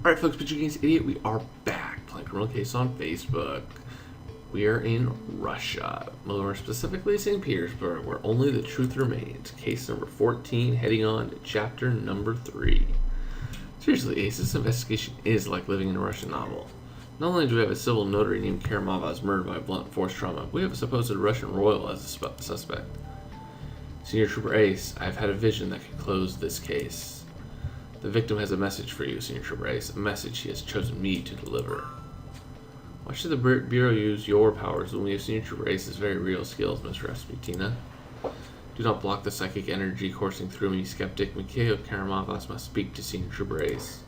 Alright folks, Video Games Idiot, we are back playing Criminal Case on Facebook. We are in Russia, more specifically St. Petersburg, where only the truth remains. Case number 14, heading on to chapter number 3. Seriously, Ace, this investigation is like living in a Russian novel. Not only do we have a civil notary named Karamazov murdered by blunt force trauma, we have a supposed Russian royal as a suspect. Senior Trooper Ace, I've had a vision that could close this case. The victim has a message for you, Senior Trooper Ace, a message he has chosen me to deliver. Why should the Bureau use your powers when we have Senior Trooper Ace's very real skills, Miss Rasputina? Do not block the psychic energy coursing through me, skeptic. Mikhail Karamazov must speak to Senior Trooper Ace.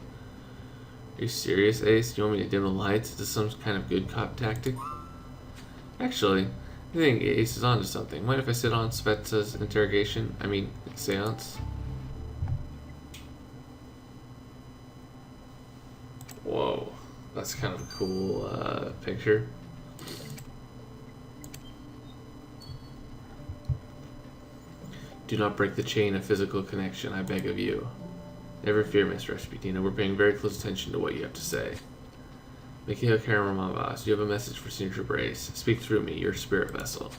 Are you serious, Ace? Do you want me to dim the lights? Is this some kind of good cop tactic? Actually, I think Ace is onto something. Mind if I sit on Svetsa's seance? Whoa, that's kind of a cool picture. Do not break the chain of physical connection, I beg of you. Never fear, Miss Rasputina. We're paying very close attention to what you have to say. Mikhail Karamazov, you have a message for Senior Trooper Ace. Speak through me, your spirit vessel.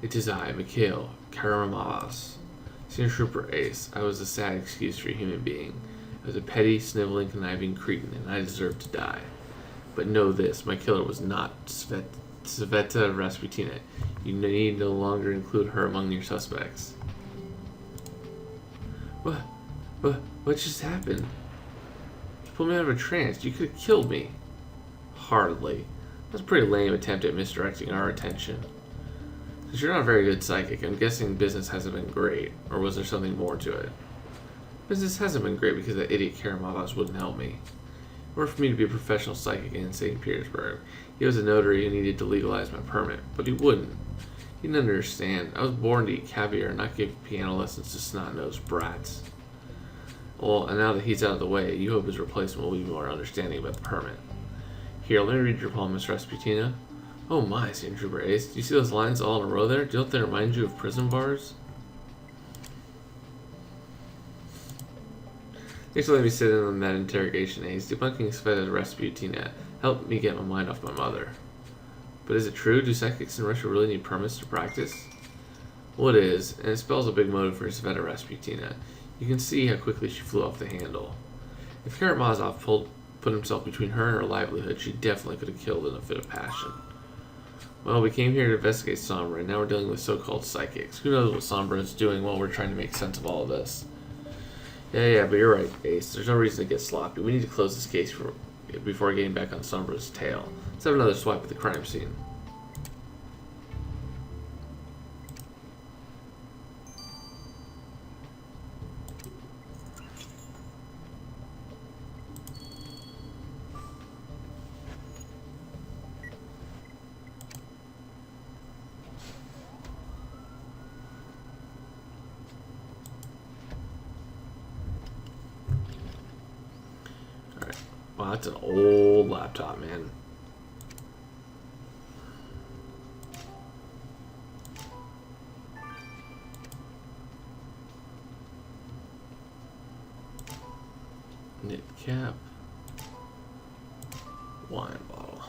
It is I, Mikhail Karamazov. Senior Trooper Ace, I was a sad excuse for a human being. I was a petty, sniveling, conniving cretin, and I deserved to die. But know this, my killer was not Sveta Rasputina. You need no longer include her among your suspects. What just happened? You pulled me out of a trance. You could have killed me. Hardly. That's a pretty lame attempt at misdirecting our attention. Since you're not a very good psychic, I'm guessing business hasn't been great. Or was there something more to it? Business hasn't been great because that idiot Karamazov wouldn't help me. In order for me to be a professional psychic in St. Petersburg, he was a notary and needed to legalize my permit, but he wouldn't. He didn't understand. I was born to eat caviar and not give piano lessons to snot-nosed brats. Well, and now that he's out of the way, you hope his replacement will be more understanding about the permit. Here, let me read your poem, Miss Rasputina. Oh my, Senior Trooper Ace, do you see those lines all in a row there? Don't they remind you of prison bars? Thanks for letting me sit in on that interrogation, Ace. Debunking Sveta Rasputina helped me get my mind off my mother. But is it true? Do psychics in Russia really need permits to practice? Well, it is, and it spells a big motive for Sveta Rasputina. You can see how quickly she flew off the handle. If Karamazov put himself between her and her livelihood, she definitely could have killed in a fit of passion. Well, we came here to investigate Sombra, and now we're dealing with so-called psychics. Who knows what Sombra is doing while we're trying to make sense of all of this? Yeah, but you're right, Ace. There's no reason to get sloppy. We need to close this case before getting back on Sombra's tail. Let's have another swipe at the crime scene. Wow, that's an old laptop, man. Knit cap. Wine bottle.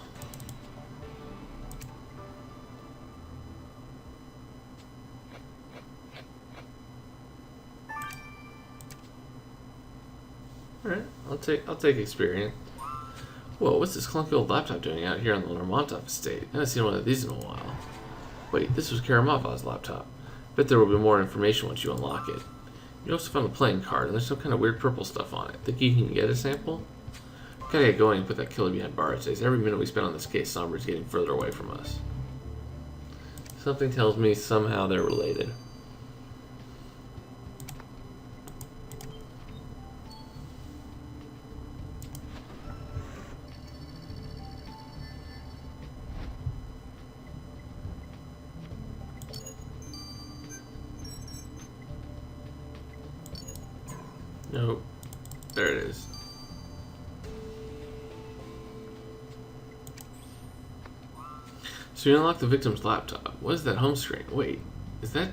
Alright, I'll take experience. Whoa, what's this clunky old laptop doing out here on the Lermontov estate? I haven't seen one of these in a while. Wait, this was Karamazov's laptop. Bet there will be more information once you unlock it. You also found a playing card, and there's some kind of weird purple stuff on it. Think you can get a sample? Gotta get going and put that killer behind bars, Ace. Every minute we spend on this case, Sombra's getting further away from us. Something tells me somehow they're related. Nope. There it is. So you unlock the victim's laptop. What is that home screen? Wait, is that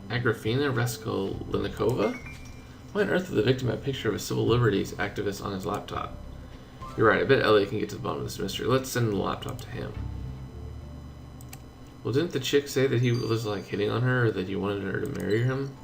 Agrafena Raskolnikova? Why on earth did the victim have a picture of a civil liberties activist on his laptop? You're right, I bet Elliot can get to the bottom of this mystery. Let's send the laptop to him. Well, didn't the chick say that he was like hitting on her, or that he wanted her to marry him?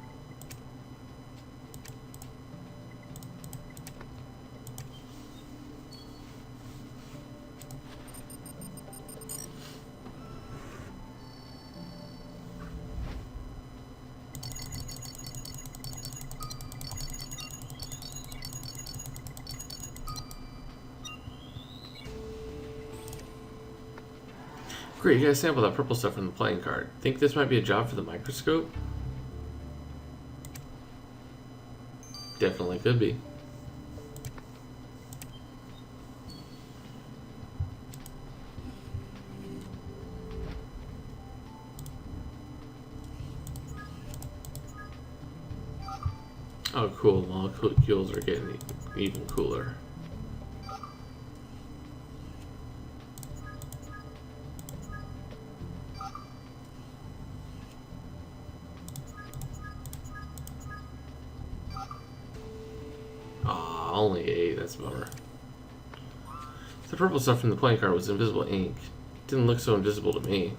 Great, you gotta sample that purple stuff from the playing card. Think this might be a job for the microscope? Definitely could be. Oh, cool. Molecules are getting even cooler. Only 8, that's a bummer. The purple stuff from the playing card was invisible ink. It didn't look so invisible to me.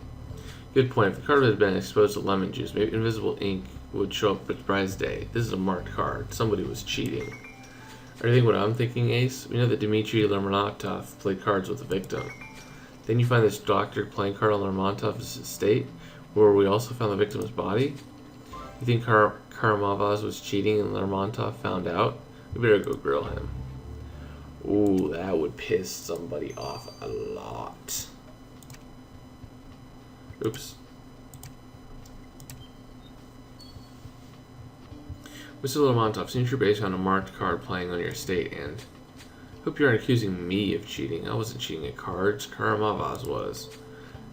Good point. If the card had been exposed to lemon juice, maybe invisible ink would show up at Prize Day. This is a marked card. Somebody was cheating. Are you thinking what I'm thinking, Ace? We know that Dmitry Lermontov played cards with the victim. Then you find this doctored playing card on Lermontov's estate, where we also found the victim's body? You think Karamazov was cheating and Lermontov found out? We better go grill him. Ooh, that would piss somebody off a lot. Oops. Mr. Lermontov, since you're based on a marked card playing on your estate, and hope you aren't accusing me of cheating. I wasn't cheating at cards. Karamazov was.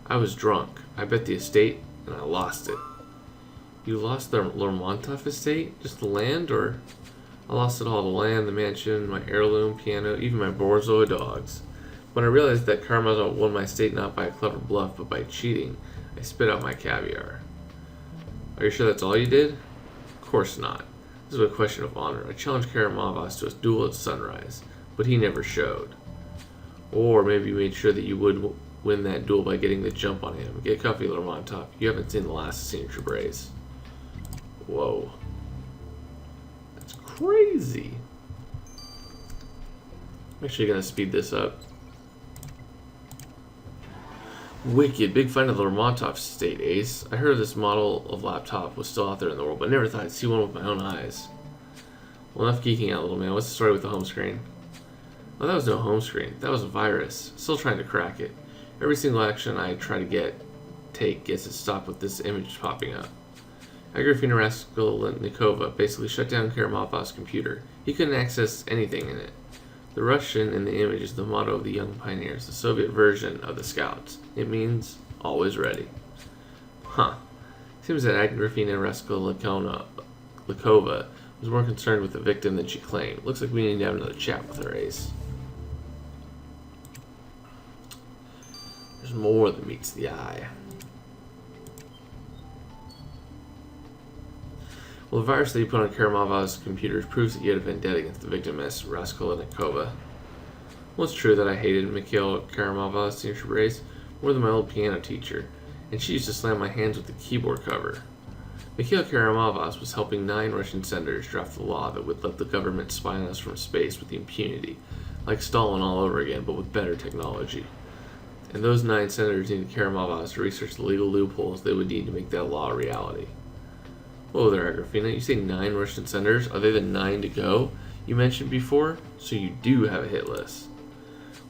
I was drunk. I bet the estate, and I lost it. You lost the Lermontov estate? Just the land, or... I lost it all, the land, the mansion, my heirloom, piano, even my Borzoi dogs. When I realized that Karamazov won my estate not by a clever bluff, but by cheating, I spit out my caviar. Are you sure that's all you did? Of course not. This is a question of honor. I challenged Karamazov to a duel at sunrise, but he never showed. Or maybe you made sure that you would win that duel by getting the jump on him. Get comfy, Lermontov. You haven't seen the last of Signature Brace. Whoa. Crazy. I'm actually gonna speed this up. Wicked. Big fan of the Lermontov estate, Ace. I heard this model of laptop was still out there in the world, but never thought I'd see one with my own eyes. Well, enough geeking out, little man. What's the story with the home screen? Oh, that was no home screen. That was a virus. Still trying to crack it. Every single action I try to take gets it stopped with this image popping up. Agrafena Raskolnikova basically shut down Karamazov's computer. He couldn't access anything in it. The Russian in the image is the motto of the Young Pioneers, the Soviet version of the Scouts. It means, always ready. Huh. Seems that Agrafena Raskolnikova was more concerned with the victim than she claimed. Looks like we need to have another chat with her, Ace. There's more than meets the eye. Well, the virus that you put on Karamazov's computers proves that you had a vendetta against the victim, Miss Raskolnikova. Well, it's true that I hated Mikhail Karamazov's signature brace more than my old piano teacher, and she used to slam my hands with the keyboard cover. Mikhail Karamazov was helping 9 Russian senators draft the law that would let the government spy on us from space with impunity, like Stalin all over again, but with better technology. And those 9 senators needed Karamazov to research the legal loopholes they would need to make that law a reality. Whoa there, Agrafena. You say 9 Russian senators? Are they the 9 to go you mentioned before? So you do have a hit list.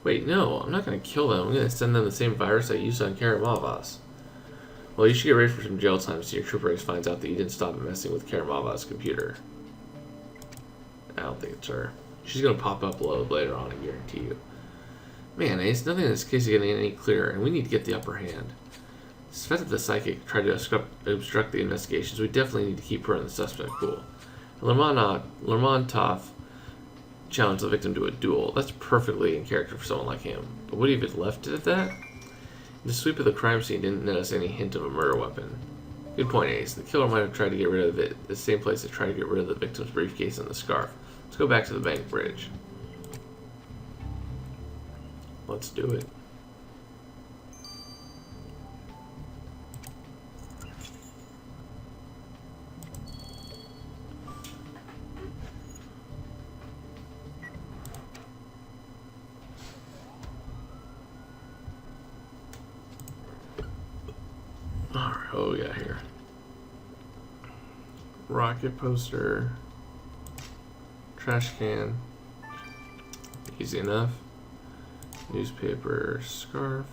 Wait, no, I'm not going to kill them. I'm going to send them the same virus I used on Karamazov's. Well, you should get ready for some jail time so your trooper ace finds out that you didn't stop messing with Karamazov's computer. I don't think it's her. She's going to pop up later on, I guarantee you. Man, Ace, nothing in this case is getting any clearer, and we need to get the upper hand. Despite that the psychic tried to obstruct the investigations, we definitely need to keep her in the suspect pool. Lermontov challenged the victim to a duel. That's perfectly in character for someone like him. But would he have left it at that? The sweep of the crime scene didn't notice any hint of a murder weapon. Good point, Ace. The killer might have tried to get rid of it, the same place that tried to get rid of the victim's briefcase and the scarf. Let's go back to the bank bridge. let's do it. Alright, what we got here? Rocket poster. Trash can. Easy enough. Newspaper, scarf,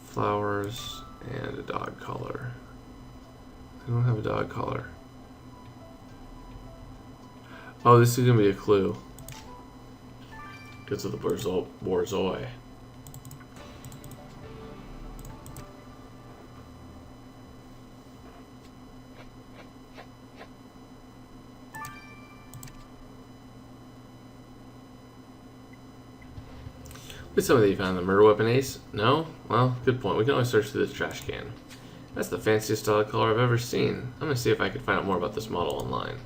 flowers, and a dog collar. I don't have a dog collar. Oh, this is gonna be a clue. Because of the borzoi. What's some of that you found? The murder weapon ace? No? Well, good point. We can always search through this trash can. That's the fanciest dog collar I've ever seen. I'm gonna see if I can find out more about this model online.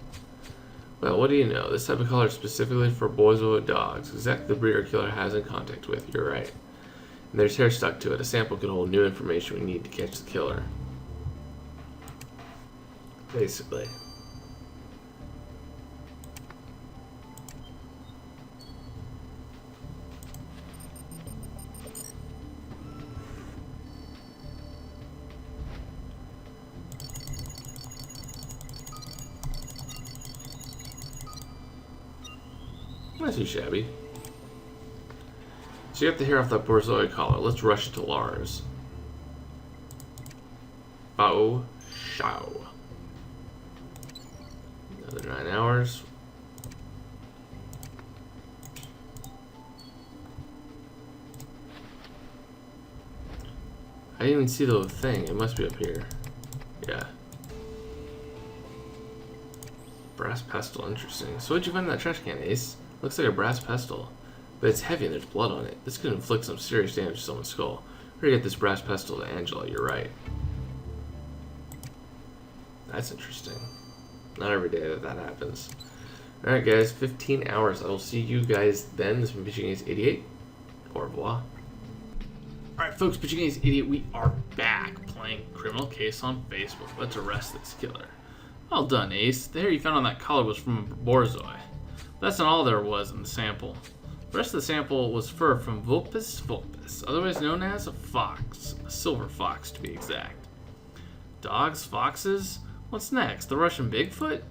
Well, what do you know? This type of collar is specifically for borzoi dogs. Exactly the breed our killer has in contact with. You're right. And there's hair stuck to it. A sample could hold new information we need to catch the killer. Basically. Not too shabby. So you have to hair off that borzoi collar. Let's rush it to Lars. Oh, shao. Another 9 hours. I didn't even see the thing. It must be up here. Yeah. Brass pestle, interesting. So what'd you find in that trash can, Ace? Looks like a brass pestle, but it's heavy and there's blood on it. This could inflict some serious damage to someone's skull. We're gonna get this brass pestle to Angela, you're right. That's interesting. Not every day that happens. Alright guys, 15 hours. I will see you guys then. This has been Pitching Ace 88. Au revoir. Alright folks, Pitching Ace 88, we are back playing Criminal Case on Facebook. Let's arrest this killer. Well done, Ace. The hair you found on that collar was from a borzoi. That's not all there was in the sample. The rest of the sample was fur from Vulpes vulpes, otherwise known as a fox. A silver fox, to be exact. Dogs? Foxes? What's next? The Russian Bigfoot?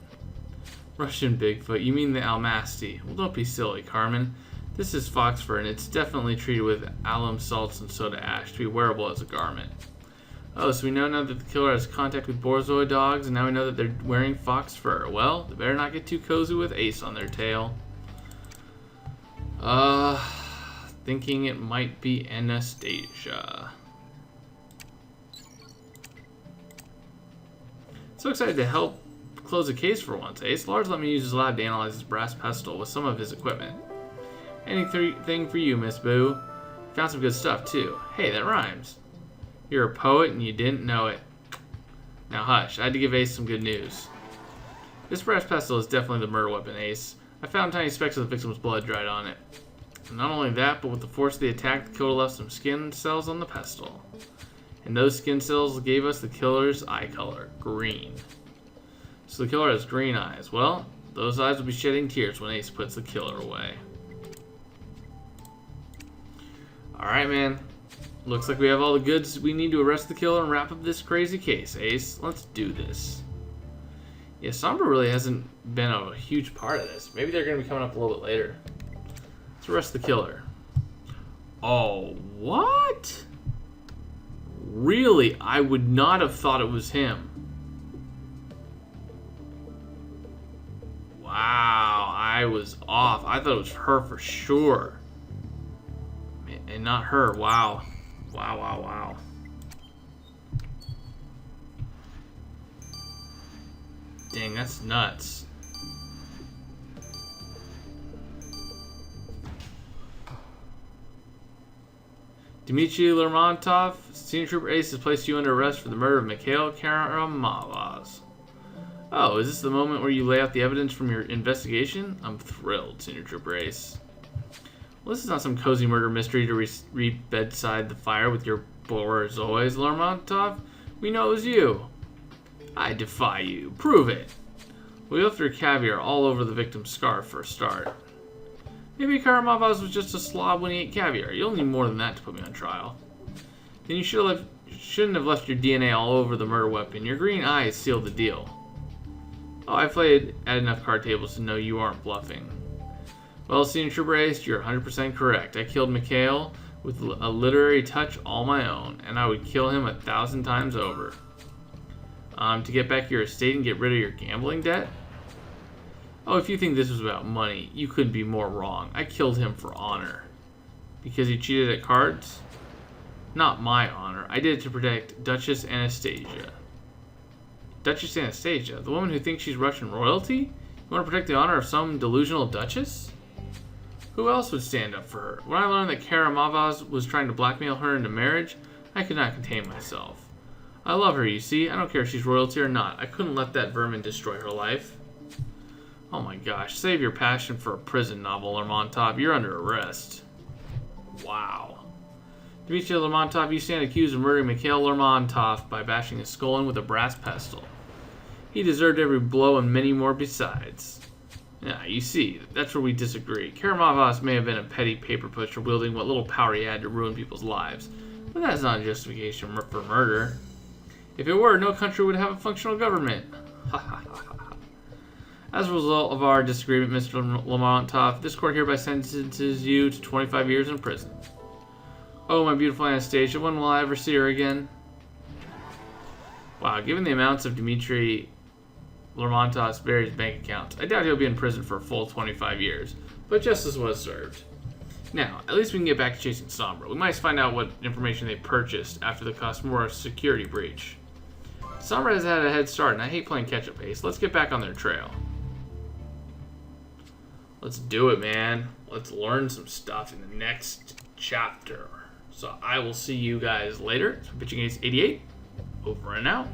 Russian Bigfoot? You mean the Almasty? Well, don't be silly, Carmen. This is fox fur, and it's definitely treated with alum salts and soda ash to be wearable as a garment. Oh, so we know now that the killer has contact with borzoi dogs, and now we know that they're wearing fox fur. Well, they better not get too cozy with Ace on their tail. Thinking it might be Anastasia. So excited to help close the case for once, Ace. Lars let me use his lab to analyze his brass pestle with some of his equipment. Anything for you, Miss Boo. Found some good stuff, too. Hey, that rhymes. You're a poet and you didn't know it. Now hush, I had to give Ace some good news. This brass pestle is definitely the murder weapon, Ace. I found tiny specks of the victim's blood dried on it. And not only that, but with the force of the attack, the killer left some skin cells on the pestle. And those skin cells gave us the killer's eye color, green. So the killer has green eyes. Well, those eyes will be shedding tears when Ace puts the killer away. Alright, man. Looks like we have all the goods we need to arrest the killer and wrap up this crazy case, Ace. Let's do this. Yeah, Sombra really hasn't been a huge part of this. Maybe they're going to be coming up a little bit later. Let's arrest the killer. Oh, what? Really? I would not have thought it was him. Wow, I was off. I thought it was her for sure. And not her. Wow. Wow, wow, wow. Dang, that's nuts. Dmitry Lermontov, Senior Trooper Ace has placed you under arrest for the murder of Mikhail Karamazov. Oh, is this the moment where you lay out the evidence from your investigation? I'm thrilled, Senior Trooper Ace. Well, this is not some cozy murder mystery to read bedside the fire with your Borzois, Lermontov. We know it was you. I defy you. Prove it. We left your caviar all over the victim's scarf for a start. Maybe Karamazov was just a slob when he ate caviar. You'll need more than that to put me on trial. Then you shouldn't have left your DNA all over the murder weapon. Your green eyes sealed the deal. Oh, I've played at enough card tables to know you aren't bluffing. Well, Senior Trooper Ace, you're 100% correct. I killed Mikhail with a literary touch all my own, and I would kill him 1,000 times over. To get back your estate and get rid of your gambling debt? Oh, if you think this was about money, you couldn't be more wrong. I killed him for honor. Because he cheated at cards? Not my honor. I did it to protect Duchess Anastasia. Duchess Anastasia? The woman who thinks she's Russian royalty? You want to protect the honor of some delusional duchess? Who else would stand up for her? When I learned that Karamazov was trying to blackmail her into marriage, I could not contain myself. I love her, you see. I don't care if she's royalty or not. I couldn't let that vermin destroy her life. Oh my gosh, save your passion for a prison novel, Lermontov. You're under arrest. Wow. Dmitry Lermontov, you stand accused of murdering Mikhail Lermontov by bashing his skull in with a brass pestle. He deserved every blow and many more besides. Yeah, you see, that's where we disagree. Karamazov may have been a petty paper pusher wielding what little power he had to ruin people's lives, but that's not a justification for murder. If it were, no country would have a functional government. As a result of our disagreement, Mr. Lermontov, this court hereby sentences you to 25 years in prison. Oh, my beautiful Anastasia, when will I ever see her again? Wow, given the amounts of Dmitry Lermontov's various bank accounts, I doubt he'll be in prison for a full 25 years, but justice was served. Now, at least we can get back to chasing Sombra. We might find out what information they purchased after the Cosmora security breach. Sombra has had a head start, and I hate playing catch-up pace. Let's get back on their trail. Let's do it, man. Let's learn some stuff in the next chapter. So I will see you guys later. It's been Pitching Ace 88. Over and out.